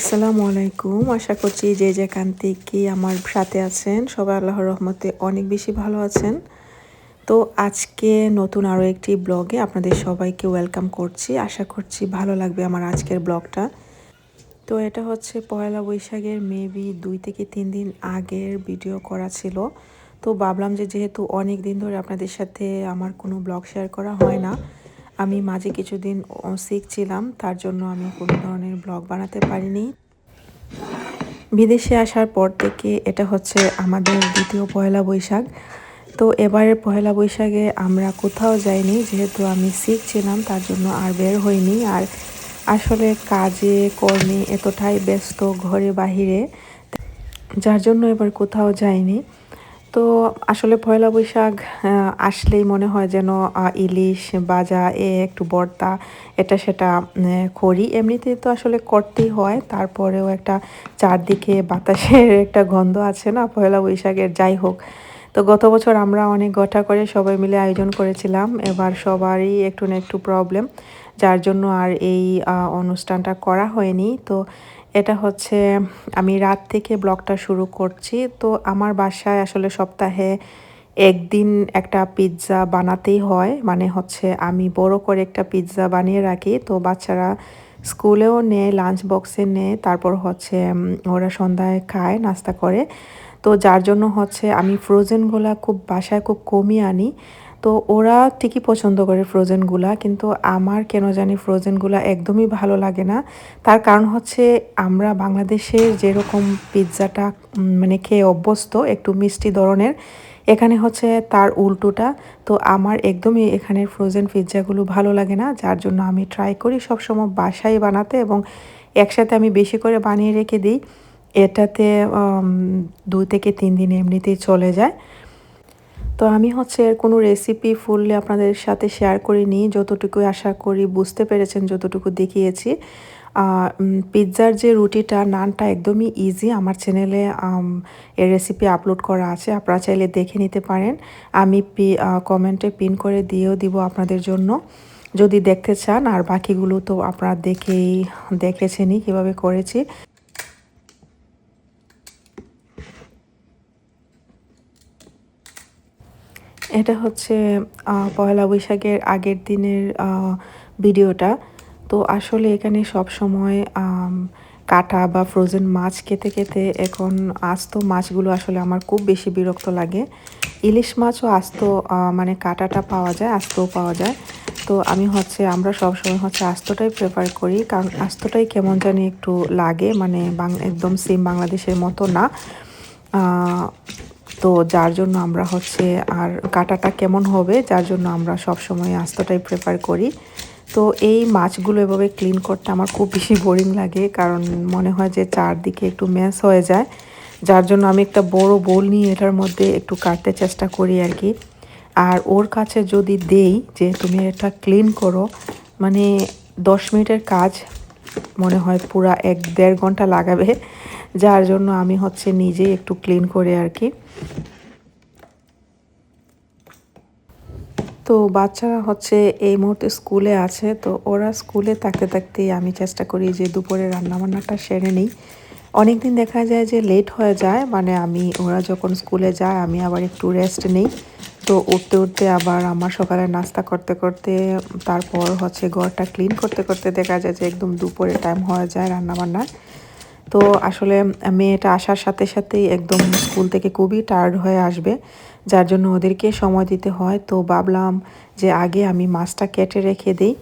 আসসালামু আলাইকুম। আশা করছি যে যেখান থেকে আমার সাথে আছেন সবাই আল্লাহর রহমতে অনেক বেশি ভালো আছেন। তো আজকে নতুন আরও একটি ব্লগে আপনাদের সবাইকে ওয়েলকাম করছি। আশা করছি ভালো লাগবে আমার আজকের ব্লগটা। তো এটা হচ্ছে পয়লা বৈশাখের মেবি 2 থেকে 3 দিন আগের ভিডিও করা ছিল। তো ভাবলাম যে যেহেতু অনেক দিন ধরে আপনাদের সাথে আমার কোনো ব্লগ শেয়ার করা হয় না, আমি মাঝে কিছুদিন সিক ছিলাম, তার জন্য আমি কোনো ধরনের ব্লগ বানাতে পারিনি। বিদেশে আসার পর থেকে এটা হচ্ছে আমাদের দ্বিতীয় পয়লা বৈশাখ। তো এবারের পয়লা বৈশাখে আমরা কোথাও যাইনি, যেহেতু আমি সিক ছিলাম তার জন্য আর বের হইনি। আর আসলে কাজে কর্মে এতটাই ব্যস্ত ঘরে বাহিরে, যার জন্য এবার কোথাও যাইনি। তো আসলে পয়লা বৈশাখ আসলেই মনে হয় যেন ইলিশ ভাজা একটু ভর্তা এটা সেটা করি। এমনিতেই তো আসলে করতেই হয়, তারপরেও একটা চারদিকে বাতাসের একটা গন্ধ আছে না পয়লা বৈশাখের। যাই হোক, তো গত বছর আমরা অনেক গঠা করে সবাই মিলে আয়োজন করেছিলাম। এবার সবারই একটু না একটু প্রবলেম, যার জন্য আর এই অনুষ্ঠানটা করা হয়নি। তো এটা হচ্ছে আমি রাত থেকে ব্লগটা শুরু করছি। তো আমার বাসায় আসলে সপ্তাহে একদিন একটা পিৎজা বানাতেই হয়, মানে হচ্ছে আমি বড় করে একটা পিৎজা বানিয়ে রাখি। তো বাচ্চারা স্কুলেও নেয়, লাঞ্চ বক্সে নেয়, তারপর হচ্ছে ওরা সন্ধ্যায় খায়, নাস্তা করে। তো যার জন্য হচ্ছে আমি ফ্রোজেনগুলা খুব বাসায় খুব কমই আনি। তো ওরা ঠিকই পছন্দ করে ফ্রোজেনগুলা, কিন্তু আমার কেন জানি ফ্রোজেনগুলা একদমই ভালো লাগে না। তার কারণ হচ্ছে আমরা বাংলাদেশের যেরকম পিৎজাটা মানে খেয়ে অভ্যস্ত একটু মিষ্টি ধরনের, এখানে হচ্ছে তার উল্টোটা। তো আমার একদমই এখানের ফ্রোজেন পিৎজাগুলো ভালো লাগে না, যার জন্য আমি ট্রাই করি সবসময় বাসায় বানাতে, এবং একসাথে আমি বেশি করে বানিয়ে রেখে দিই। এটাতে 2 থেকে 3 দিন এমনিতেই চলে যায়। তো আমি হচ্ছে এর কোনো রেসিপি ফুললি আপনাদের সাথে শেয়ার করিনি, যতটুকু আশা করি বুঝতে পেরেছেন, যতটুকু দেখিয়েছি। পিৎজার যে রুটিটা, নানটা একদমই ইজি। আমার চ্যানেলে এর রেসিপি আপলোড করা আছে, আপনারা চাইলে দেখে নিতে পারেন। আমি কমেন্টে পিন করে দিয়েও দিব আপনাদের জন্য, যদি দেখতে চান। আর বাকিগুলো তো আপনারা দেখেছেনই কীভাবে করেছি। এটা হচ্ছে পয়লা বৈশাখের আগের দিনের ভিডিওটা। তো আসলে এখানে সবসময় কাটা বা ফ্রোজেন মাছ খেতে খেতে এখন আস্ত মাছগুলো আসলে আমার খুব বেশি বিরক্ত লাগে। ইলিশ মাছও আস্ত মানে কাটাটা পাওয়া যায়, আস্তও পাওয়া যায়। তো আমরা সবসময় হচ্ছে আস্তটাই প্রেফার করি, কারণ আস্তটাই কেমন জানি একটু লাগে, মানে একদম সেম বাংলাদেশের মতো না। তো যার জন্য আমরা হচ্ছে আর কাটাটা কেমন হবে, যার জন্য আমরা সবসময় আস্তটাই প্রেফার করি। তো এই মাছগুলো এভাবে ক্লিন করতে আমার খুব বেশি বোরিং লাগে, কারণ মনে হয় যে চারদিকে একটু মেস হয়ে যায়। যার জন্য আমি একটা বড় বোল নিয়ে এটার মধ্যে একটু কাটতে চেষ্টা করি আর কি। আর ওর কাছে যদি দেই যে তুমি এটা ক্লিন করো, মানে 10 মিনিটের কাজ মনে হয় পুরা 1-1.5 ঘন্টা লাগাবে। যার জন্য আমি হচ্ছে নিজেই একটু ক্লিন করে আর কি। তো বাচ্চারা হচ্ছে এই মুহূর্তে স্কুলে আছে, তো ওরা স্কুলে থাকতে থাকতেই আমি চেষ্টা করি যে দুপুরে রান্নাবান্নাটা সেরে নিই। অনেক দিন দেখা যায় যে লেট হয়ে যায়, মানে ওরা যখন স্কুলে যায় আমি আবার একটু রেস্ট নিই। তো উঠতে উঠতে আবার আমার সকালে নাস্তা করতে করতে, তারপর হচ্ছে ঘরটা ক্লিন করতে করতে দেখা যায় যে একদম দুপুরে টাইম হয়ে যায় রান্নাবান্নার। তো আসলে মেয়েটা আসার সাথে সাথেই একদম স্কুল থেকে খুবই টায়ার্ড হয়ে আসবে, যার জন্য ওদেরকে সময় দিতে হয়। তো ভাবলাম যে আগে আমি মাছটা কেটে রেখে দিই,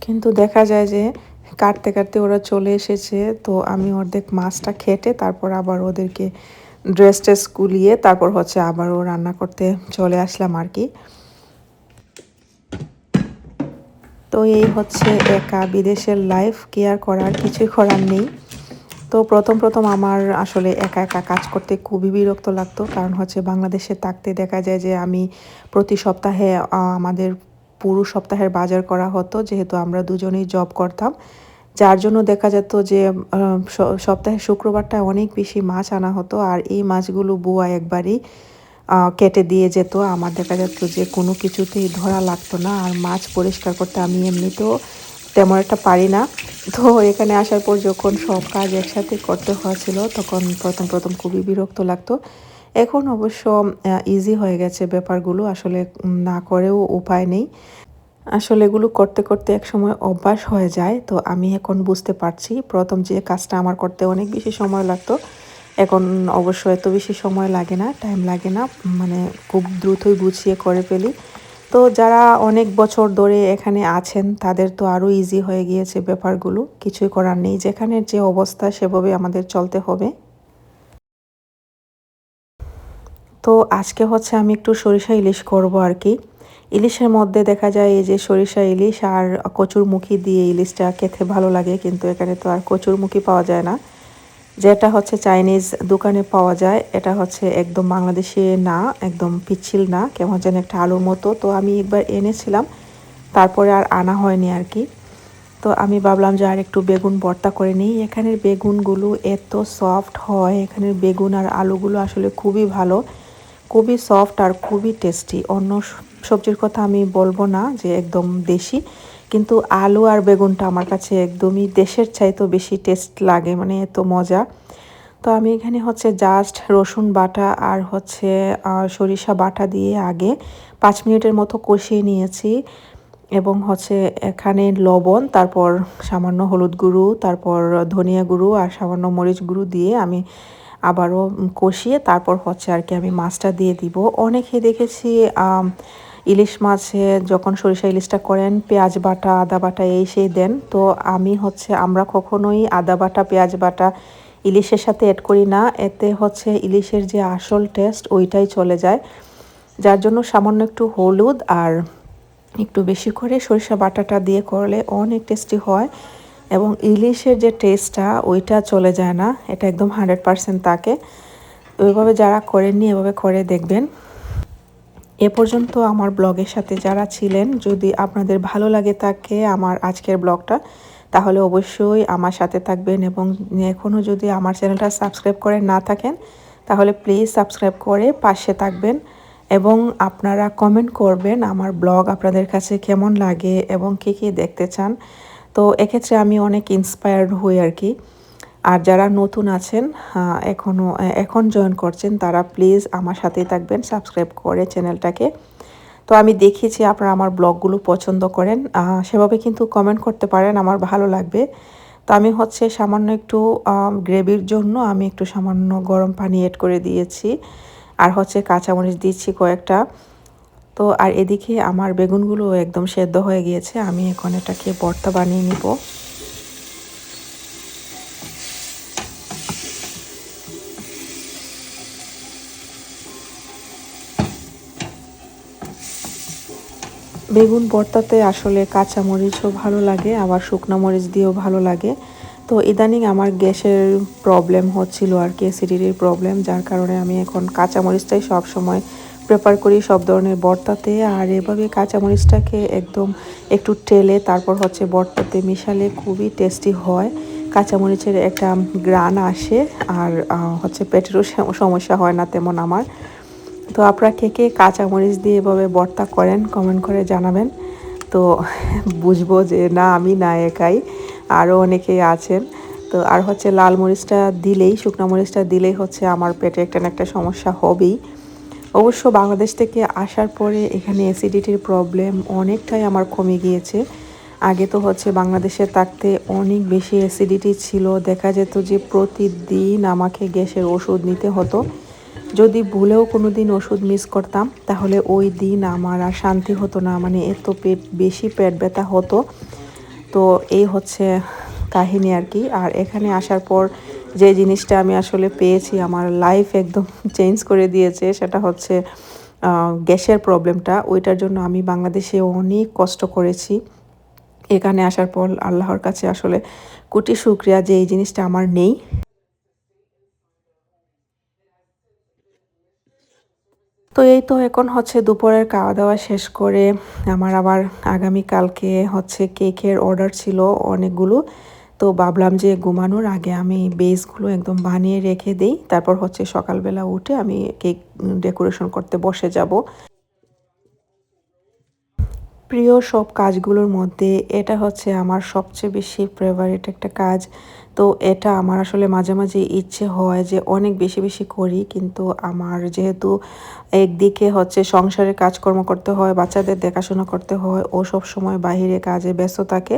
কিন্তু দেখা যায় যে কাটতে কাটতে ওরা চলে এসেছে। তো আমি অর্ধেক মাছটা কেটে তারপর আবার ওদেরকে ড্রেস ট্রেস গুলিয়ে তারপর হচ্ছে আবারও রান্না করতে চলে আসলাম আর কি। তো এই হচ্ছে একা বিদেশের লাইফ, কেয়ার করার কিছুই করার নেই। তো প্রথম প্রথম আমার আসলে একা একা কাজ করতে খুবই বিরক্ত লাগতো, কারণ হচ্ছে বাংলাদেশে থাকতে দেখা যায় যে আমি প্রতি সপ্তাহে আমাদের পুরো সপ্তাহের বাজার করা হতো, যেহেতু আমরা দুজনেই জব করতাম। যার জন্য দেখা যেত যে সপ্তাহে শুক্রবারটা অনেক বেশি মাছ আনা হতো, আর এই মাছগুলো বুয়া একবারই কেটে দিয়ে যেত। আমার দেখা যেত যে কোনো কিছুতেই ধরা লাগতো না। আর মাছ পরিষ্কার করতে আমি এমনিতেও তেমন একটা পারি না। তো এখানে আসার পর যখন সব কাজ একসাথে করতে হয়েছিল তখন প্রথম প্রথম খুবই বিরক্ত লাগতো। এখন অবশ্য ইজি হয়ে গেছে ব্যাপারগুলো, আসলে না করেও উপায় নেই। আসলে এগুলো করতে করতে একসময় অভ্যাস হয়ে যায়। তো আমি এখন বুঝতে পারছি প্রথম যে কাজটা আমার করতে অনেক বেশি সময় লাগতো, এখন অবশ্য এত বেশি সময় লাগে না, টাইম লাগে না, মানে খুব দ্রুতই গুছিয়ে করে ফেলি। তো যারা অনেক বছর ধরে এখানে আছেন তাদের তো আরও ইজি হয়ে গিয়েছে ব্যাপারগুলো, কিছুই করার নেই, যেখানের যে অবস্থা সেভাবে আমাদের চলতে হবে। তো আজকে হচ্ছে আমি একটু সরিষা ইলিশ করব আর কি। ইলিশের মধ্যে দেখা যায় এই যে সরিষা ইলিশ আর কচুরমুখী দিয়ে ইলিশটা খেতে ভালো লাগে, কিন্তু এখানে তো আর কচুরমুখী পাওয়া যায় না। যেটা হচ্ছে চাইনিজ দোকানে পাওয়া যায় এটা হচ্ছে একদম বাংলাদেশি না, একদম পিচ্ছিল না, কেমন যেন একটা আলুর মতো। তো আমি একবার এনেছিলাম, তারপরে আর আনা হয়নি আর কি। তো আমি ভাবলাম যে আর একটু বেগুন ভর্তা করে নিই। এখানের বেগুনগুলো এত সফট হয়, এখানের বেগুন আর আলুগুলো আসলে খুবই ভালো, খুবই সফট আর খুবই টেস্টি। অন্য সবজির কথা আমি বলবো না যে একদম দেশি, কিন্তু আলু আর বেগুনটা আমার কাছে একদমই দেশের চাইতেও বেশি টেস্ট লাগে, মানে এত মজা। তো আমি এখানে হচ্ছে জাস্ট রসুন বাটা আর হচ্ছে সরিষা বাটা দিয়ে আগে 5 মিনিটের মতো কষিয়ে নিয়েছি, এবং হচ্ছে এখানে লবণ, তারপর সামান্য হলুদ গুঁড়ো, তারপর ধনিয়া গুঁড়ো আর সামান্য মরিচ গুঁড়ো দিয়ে আমি আবারও কষিয়ে তারপর হচ্ছে আর কি আমি মাছটা দিয়ে দিব। অনেকে দেখেছি ইলিশ মাছে যখন সরিষা ইলিশটা করেন পেঁয়াজ বাটা আদা বাটা এই সেই দেন, তো আমি হচ্ছে আমরা কখনোই আদা বাটা পেঁয়াজ বাটা ইলিশের সাথে অ্যাড করি না, এতে হচ্ছে ইলিশের যে আসল টেস্ট ওইটাই চলে যায়। যার জন্য সামান্য একটু হলুদ আর একটু বেশি করে সরিষা বাটাটা দিয়ে করলে অনেক টেস্টি হয়, এবং ইলিশের যে টেস্টটা ওইটা চলে যায় না, এটা একদম 100% থাকে। ওইভাবে যারা করেননি এভাবে করে দেখবেন। এ পর্যন্ত আমার ব্লগের সাথে যারা ছিলেন, যদি আপনাদের ভালো লাগে থাকে আমার আজকের ব্লগটা, তাহলে অবশ্যই আমার সাথে থাকবেন, এবং এখনও যদি আমার চ্যানেলটা সাবস্ক্রাইব করে না থাকেন তাহলে প্লিজ সাবস্ক্রাইব করে পাশে থাকবেন, এবং আপনারা কমেন্ট করবেন আমার ব্লগ আপনাদের কাছে কেমন লাগে এবং কী কী দেখতে চান। তো এক্ষেত্রে আমি অনেক ইন্সপায়ার্ড হই আর কি। আর যারা নতুন আছেন এখন জয়েন করছেন তারা প্লিজ আমার সাথেই থাকবেন সাবস্ক্রাইব করে চ্যানেলটাকে। তো আমি দেখেছি আপনারা আমার ব্লগগুলো পছন্দ করেন, সেভাবে কিন্তু কমেন্ট করতে পারেন, আমার ভালো লাগবে। তো আমি হচ্ছে সামান্য একটু গ্রেভির জন্য আমি একটু সামান্য গরম পানি অ্যাড করে দিয়েছি, আর হচ্ছে কাঁচামরিচ দিচ্ছি কয়েকটা। তো আর এদিকে আমার বেগুনগুলো একদম সেদ্ধ হয়ে গিয়েছে, আমি এখন এটাকে ভর্তা বানিয়ে নিব। বেগুন ভর্তাতে আসলে কাঁচা মরিচও ভালো লাগে, আবার শুকনো মরিচ দিয়েও ভালো লাগে। তো ইদানিং আমার গ্যাসের প্রবলেম হচ্ছিল আর কি, অ্যাসিডিটির প্রবলেম, যার কারণে আমি এখন কাঁচা মরিচটাই সবসময় প্রেফার করি সব ধরনের ভর্তাতে। আর এভাবে কাঁচা মরিচটাকে একদম একটু টেলে তারপর হচ্ছে ভর্তাতে মিশালে খুবই টেস্টি হয়, কাঁচামরিচের একটা গ্রান আসে, আর হচ্ছে পেটেরও সমস্যা হয় না তেমন আমার। তো আপনারা কে কে কাঁচামরিচ দিয়ে এভাবে ভর্তা করেন কমেন্ট করে জানাবেন, তো বুঝবো যে না আমি না একাই, আরও অনেকেই আছেন। তো আর হচ্ছে লাল মরিচটা দিলেই, শুকনো মরিচটা দিলেই হচ্ছে আমার পেটে একটা না একটা সমস্যা হবেই। অবশ্য বাংলাদেশ থেকে আসার পরে এখানে অ্যাসিডিটির প্রবলেম অনেকটাই আমার কমে গিয়েছে। আগে তো হচ্ছে বাংলাদেশে থাকতে অনেক বেশি অ্যাসিডিটি ছিল, দেখা যেত যে প্রতিদিন আমাকে গ্যাসের ওষুধ নিতে হতো। যদি ভুলেও কোনো দিন ওষুধ মিস করতাম তাহলে ওই দিন আমার আর শান্তি হতো না, মানে এত বেশি পেট ব্যথা হতো। তো এই হচ্ছে কাহিনী আর কি। আর এখানে আসার পর যে জিনিসটা আমি আসলে পেয়েছি আমার লাইফ একদম চেঞ্জ করে দিয়েছে, সেটা হচ্ছে গ্যাসের প্রবলেমটা। ওইটার জন্য আমি বাংলাদেশে অনেক কষ্ট করেছি, এখানে আসার পর আল্লাহর কাছে আসলে কোটি শুকরিয়া যে এই জিনিসটা আমার নেই। তো এই তো এখন হচ্ছে দুপুরের খাওয়া দাওয়া শেষ করে আমার আবার আগামীকালকে হচ্ছে কেকের অর্ডার ছিল অনেকগুলো। তো ভাবলাম যে ঘুমানোর আগে আমি বেসগুলো একদম বানিয়ে রেখে দেই, তারপর হচ্ছে সকালবেলা উঠে আমি কেক ডেকোরেশন করতে বসে যাব। প্রিয় সব কাজগুলোর মধ্যে এটা হচ্ছে আমার সবচেয়ে বেশি ফেভারিট একটা কাজ। তো এটা আমার আসলে মাঝে মাঝে ইচ্ছে হয় যে অনেক বেশি বেশি করি, কিন্তু আমার যেহেতু একদিকে হচ্ছে সংসারের কাজকর্ম করতে হয়, বাচ্চাদের দেখাশোনা করতে হয়, ও সব সময় বাহিরে কাজে ব্যস্ত থাকে,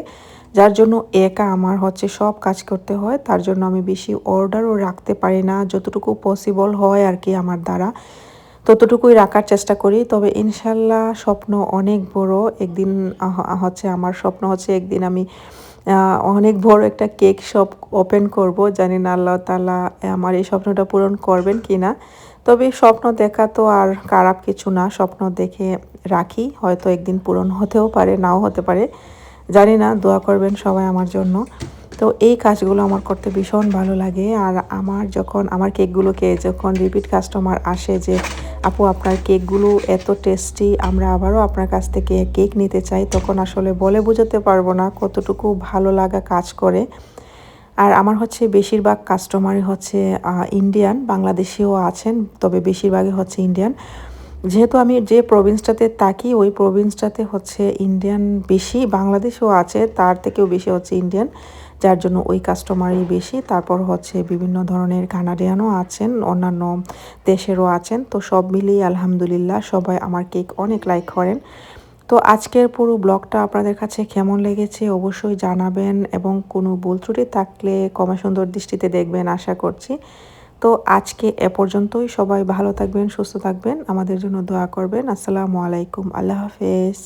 যার জন্য একা আমার হচ্ছে সব কাজ করতে হয়। তার জন্য আমি বেশি অর্ডারও রাখতে পারি না, যতটুকু পসিবল হয় আর কি আমার দ্বারা ততটুকুই রাখার চেষ্টা করি। তবে ইনশাল্লাহ স্বপ্ন অনেক বড়। একদিন হচ্ছে আমার স্বপ্ন হচ্ছে একদিন আমি অনেক বড় একটা কেক শপ ওপেন করব। জানি না আল্লাহ তাআলা আমার এই স্বপ্নটা পূরণ করবেন কিনা। তবে স্বপ্ন দেখা তো আর খারাপ কিছু না, স্বপ্ন দেখে রাখি, হয়তো একদিন পূরণ হতেও পারে, নাও হতে পারে, জানি না। দোয়া করবেন সবাই আমার জন্য। তো এই কাজগুলো আমার করতে ভীষণ ভালো লাগে। আর আমার যখন আমার কেকগুলোকে যখন রিপিট কাস্টমার আসে যে আপু আপনার কেকগুলো এত টেস্টি, আমরা আবারও আপনার কাছ থেকে কেক নিতে চাই, তখন আসলে বলে বোঝাতে পারবো না কতটুকু ভালো লাগা কাজ করে। আর আমার হচ্ছে বেশিরভাগ কাস্টমারই হচ্ছে ইন্ডিয়ান, বাংলাদেশিও আছেন, তবে বেশিরভাগই হচ্ছে ইন্ডিয়ান। যেহেতু আমি যে প্রভিন্সটাতে থাকি ওই প্রভিন্সটাতে হচ্ছে ইন্ডিয়ান বেশি, বাংলাদেশও আছে, তার থেকেও বেশি হচ্ছে ইন্ডিয়ান, যার জন্য ওই কাস্টমারই বেশি। তারপর হচ্ছে বিভিন্ন ধরনের কানাডিয়ানও আছেন, অন্যান্য দেশেরও আছেন। তো সব মিলিয়ে আলহামদুলিল্লাহ সবাই আমার কেক অনেক লাইক করেন। তো আজকের পুরো ব্লগটা আপনাদের কাছে কেমন লেগেছে অবশ্যই জানাবেন, এবং কোনো ভুল ত্রুটি থাকলে ক্ষমা সুন্দর দৃষ্টিতে দেখবেন আশা করছি। তো আজকে এ পর্যন্তই। সবাই ভালো থাকবেন, সুস্থ থাকবেন, আমাদের জন্য দোয়া করবেন। আসসালামু আলাইকুম, আল্লাহ হাফেজ।